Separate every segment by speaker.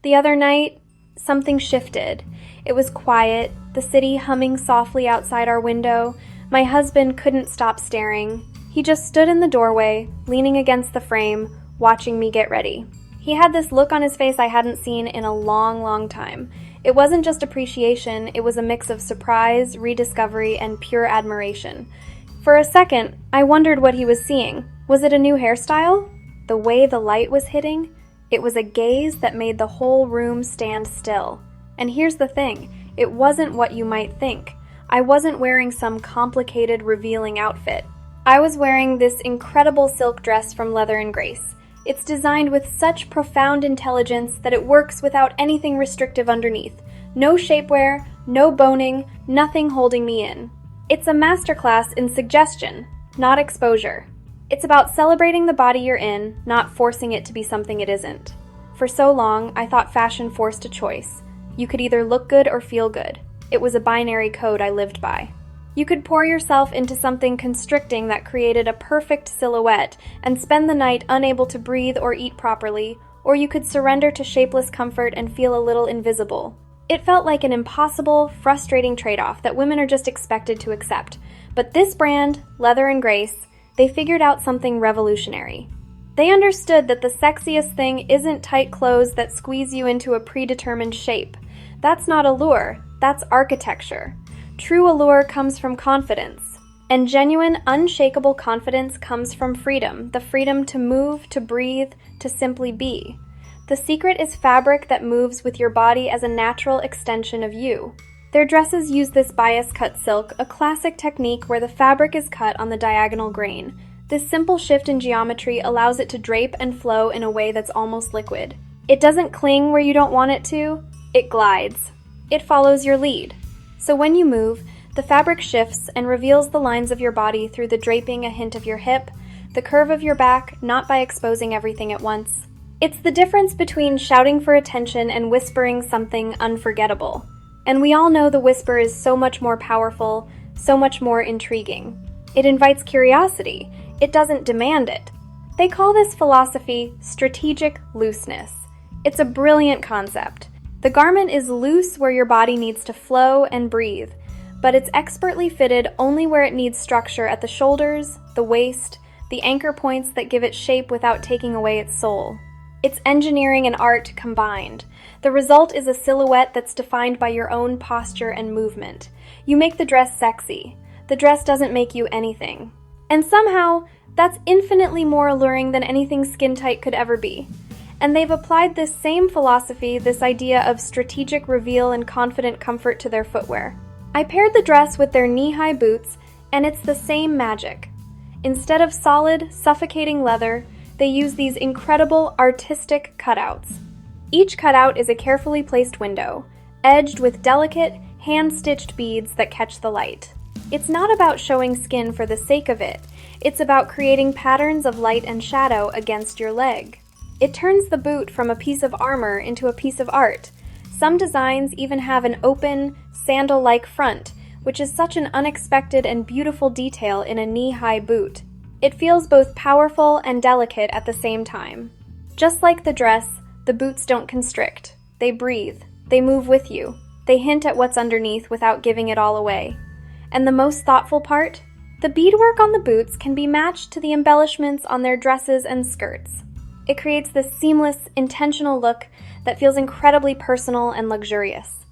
Speaker 1: The other night, something shifted. It was quiet, the city humming softly outside our window. My husband couldn't stop staring. He just stood in the doorway, leaning against the frame, watching me get ready. He had this look on his face I hadn't seen in a long, long time. It wasn't just appreciation, it was a mix of surprise, rediscovery, and pure admiration. For a second, I wondered what he was seeing. Was it a new hairstyle? The way the light was hitting? It was a gaze that made the whole room stand still. And here's the thing, it wasn't what you might think. I wasn't wearing some complicated, revealing outfit. I was wearing this incredible silk dress from Leather & Grace. It's designed with such profound intelligence that it works without anything restrictive underneath. No shapewear, no boning, nothing holding me in. It's a masterclass in suggestion, not exposure. It's about celebrating the body you're in, not forcing it to be something it isn't. For so long, I thought fashion forced a choice. You could either look good or feel good. It was a binary code I lived by. You could pour yourself into something constricting that created a perfect silhouette and spend the night unable to breathe or eat properly, or you could surrender to shapeless comfort and feel a little invisible. It felt like an impossible, frustrating trade-off that women are just expected to accept. But this brand, Leather & Grace, they figured out something revolutionary. They understood that the sexiest thing isn't tight clothes that squeeze you into a predetermined shape. That's not allure, that's architecture. True allure comes from confidence. And genuine, unshakable confidence comes from freedom, the freedom to move, to breathe, to simply be. The secret is fabric that moves with your body as a natural extension of you. Their dresses use this bias-cut silk, a classic technique where the fabric is cut on the diagonal grain. This simple shift in geometry allows it to drape and flow in a way that's almost liquid. It doesn't cling where you don't want it to, it glides. It follows your lead. So when you move, the fabric shifts and reveals the lines of your body through the draping a hint of your hip, the curve of your back, not by exposing everything at once. It's the difference between shouting for attention and whispering something unforgettable. And we all know the whisper is so much more powerful, so much more intriguing. It invites curiosity. It doesn't demand it. They call this philosophy strategic looseness. It's a brilliant concept. The garment is loose where your body needs to flow and breathe, but it's expertly fitted only where it needs structure at the shoulders, the waist, the anchor points that give it shape without taking away its soul. It's engineering and art combined. The result is a silhouette that's defined by your own posture and movement. You make the dress sexy. The dress doesn't make you anything. And somehow, that's infinitely more alluring than anything skin-tight could ever be. And they've applied this same philosophy, this idea of strategic reveal and confident comfort to their footwear. I paired the dress with their knee-high boots, and it's the same magic. Instead of solid, suffocating leather, they use these incredible, artistic cutouts. Each cutout is a carefully placed window, edged with delicate, hand-stitched beads that catch the light. It's not about showing skin for the sake of it. It's about creating patterns of light and shadow against your leg. It turns the boot from a piece of armor into a piece of art. Some designs even have an open, sandal-like front, which is such an unexpected and beautiful detail in a knee-high boot. It feels both powerful and delicate at the same time. Just like the dress, the boots don't constrict. They breathe. They move with you. They hint at what's underneath without giving it all away. And the most thoughtful part? The beadwork on the boots can be matched to the embellishments on their dresses and skirts. It creates this seamless, intentional look that feels incredibly personal and luxurious.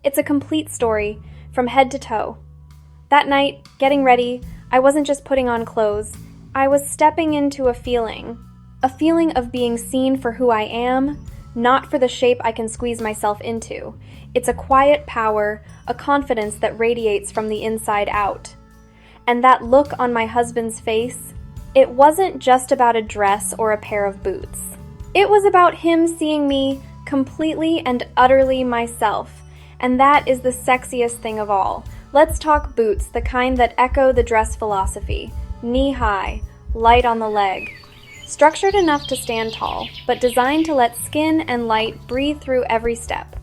Speaker 1: It's a complete story, from head to toe. That night, getting ready, I wasn't just putting on clothes. I was stepping into a feeling of being seen for who I am, not for the shape I can squeeze myself into. It's a quiet power, a confidence that radiates from the inside out. And that look on my husband's face, it wasn't just about a dress or a pair of boots. It was about him seeing me completely and utterly myself, and that is the sexiest thing of all. Let's talk boots, the kind that echo the dress philosophy. Knee-high, light on the leg. Structured enough to stand tall, but designed to let skin and light breathe through every step.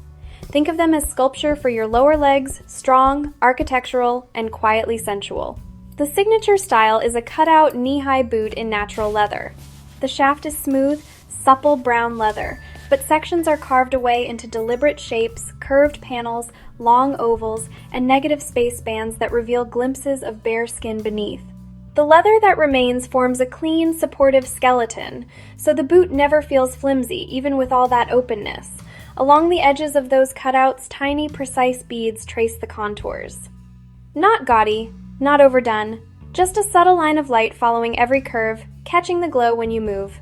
Speaker 1: Think of them as sculpture for your lower legs, strong, architectural, and quietly sensual. The signature style is a cutout knee-high boot in natural leather. The shaft is smooth, supple brown leather, but sections are carved away into deliberate shapes, curved panels, long ovals, and negative space bands that reveal glimpses of bare skin beneath. The leather that remains forms a clean, supportive skeleton, so the boot never feels flimsy, even with all that openness. Along the edges of those cutouts, tiny, precise beads trace the contours. Not gaudy, not overdone, just a subtle line of light following every curve, catching the glow when you move.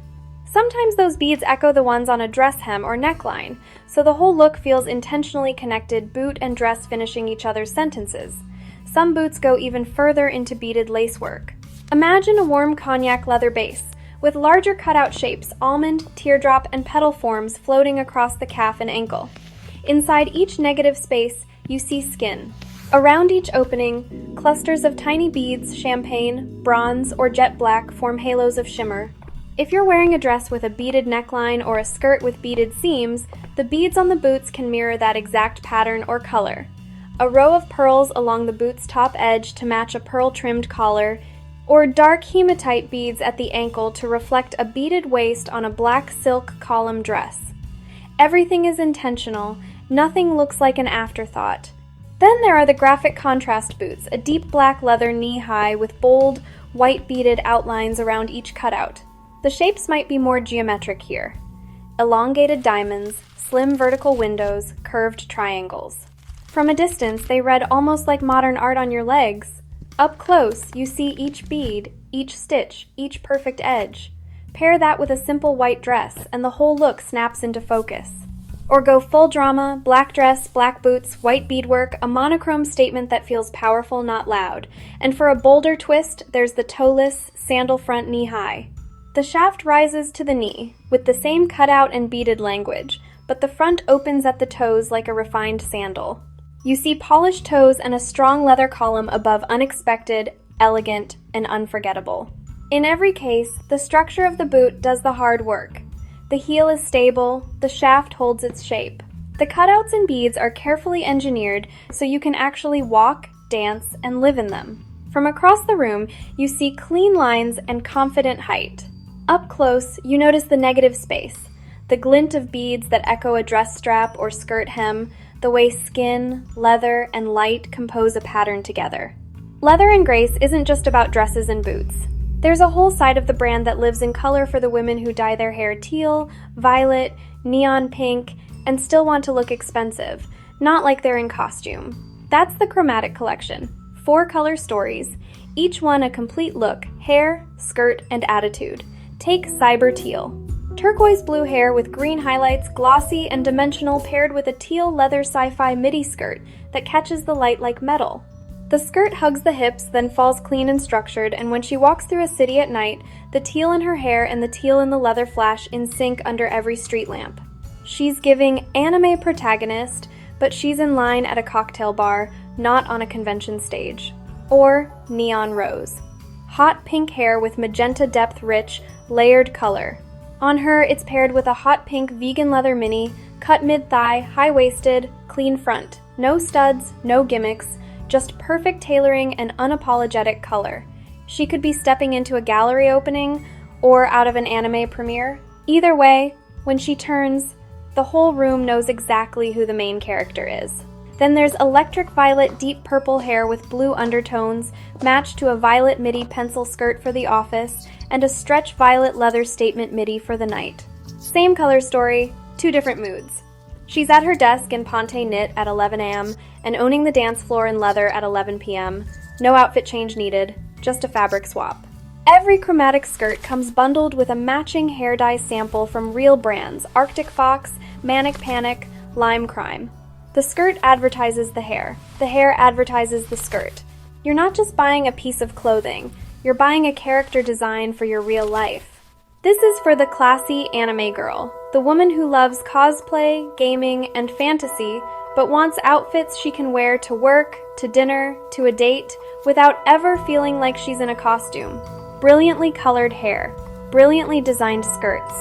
Speaker 1: Sometimes those beads echo the ones on a dress hem or neckline, so the whole look feels intentionally connected, boot and dress finishing each other's sentences. Some boots go even further into beaded lacework. Imagine a warm cognac leather base, with larger cutout shapes, almond, teardrop, and petal forms floating across the calf and ankle. Inside each negative space, you see skin. Around each opening, clusters of tiny beads, champagne, bronze, or jet black form halos of shimmer. If you're wearing a dress with a beaded neckline or a skirt with beaded seams, the beads on the boots can mirror that exact pattern or color. A row of pearls along the boot's top edge to match a pearl-trimmed collar, or dark hematite beads at the ankle to reflect a beaded waist on a black silk column dress. Everything is intentional, nothing looks like an afterthought. Then there are the graphic contrast boots, a deep black leather knee-high with bold, white beaded outlines around each cutout. The shapes might be more geometric here. Elongated diamonds, slim vertical windows, curved triangles. From a distance, they read almost like modern art on your legs. Up close, you see each bead, each stitch, each perfect edge. Pair that with a simple white dress, and the whole look snaps into focus. Or go full drama, black dress, black boots, white beadwork, a monochrome statement that feels powerful, not loud. And for a bolder twist, there's the toeless, sandal front knee-high. The shaft rises to the knee, with the same cutout and beaded language, but the front opens at the toes like a refined sandal. You see polished toes and a strong leather column above unexpected, elegant, and unforgettable. In every case, the structure of the boot does the hard work. The heel is stable, the shaft holds its shape. The cutouts and beads are carefully engineered so you can actually walk, dance, and live in them. From across the room, you see clean lines and confident height. Up close, you notice the negative space, the glint of beads that echo a dress strap or skirt hem, the way skin, leather, and light compose a pattern together. Leather and Grace isn't just about dresses and boots. There's a whole side of the brand that lives in color for the women who dye their hair teal, violet, neon pink, and still want to look expensive, not like they're in costume. That's the Chromatic Collection. 4 color stories, each one a complete look, hair, skirt, and attitude. Take Cyber Teal. Turquoise blue hair with green highlights, glossy and dimensional, paired with a teal leather sci-fi midi skirt that catches the light like metal. The skirt hugs the hips, then falls clean and structured, and when she walks through a city at night, the teal in her hair and the teal in the leather flash in sync under every street lamp. She's giving anime protagonist, but she's in line at a cocktail bar, not on a convention stage. Or Neon Rose. Hot pink hair with magenta depth rich, layered color. On her, it's paired with a hot pink vegan leather mini, cut mid-thigh, high-waisted, clean front. No studs, no gimmicks, just perfect tailoring and unapologetic color. She could be stepping into a gallery opening or out of an anime premiere. Either way, when she turns, the whole room knows exactly who the main character is. Then there's electric violet deep purple hair with blue undertones, matched to a violet midi pencil skirt for the office, and a stretch violet leather statement midi for the night. Same color story, 2 different moods. She's at her desk in Ponte knit at 11 a.m. and owning the dance floor in leather at 11 p.m. No outfit change needed, just a fabric swap. Every chromatic skirt comes bundled with a matching hair dye sample from real brands, Arctic Fox, Manic Panic, Lime Crime. The skirt advertises the hair advertises the skirt. You're not just buying a piece of clothing, you're buying a character design for your real life. This is for the classy anime girl, the woman who loves cosplay, gaming, and fantasy, but wants outfits she can wear to work, to dinner, to a date, without ever feeling like she's in a costume. Brilliantly colored hair, brilliantly designed skirts.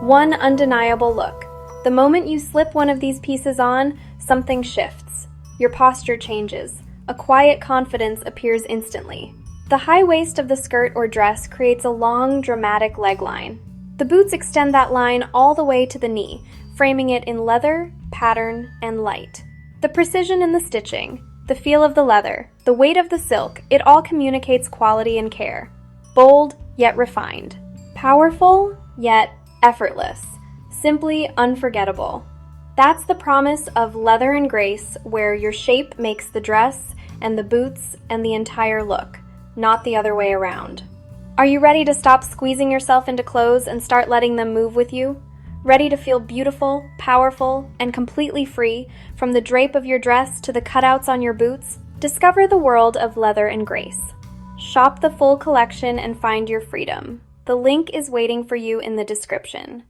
Speaker 1: One undeniable look. The moment you slip one of these pieces on, something shifts. Your posture changes. A quiet confidence appears instantly. The high waist of the skirt or dress creates a long, dramatic leg line. The boots extend that line all the way to the knee, framing it in leather, pattern, and light. The precision in the stitching, the feel of the leather, the weight of the silk, it all communicates quality and care. Bold, yet refined. Powerful, yet effortless. Simply unforgettable. That's the promise of Leather and Grace, where your shape makes the dress and the boots and the entire look, not the other way around. Are you ready to stop squeezing yourself into clothes and start letting them move with you? Ready to feel beautiful, powerful, and completely free from the drape of your dress to the cutouts on your boots? Discover the world of Leather and Grace. Shop the full collection and find your freedom. The link is waiting for you in the description.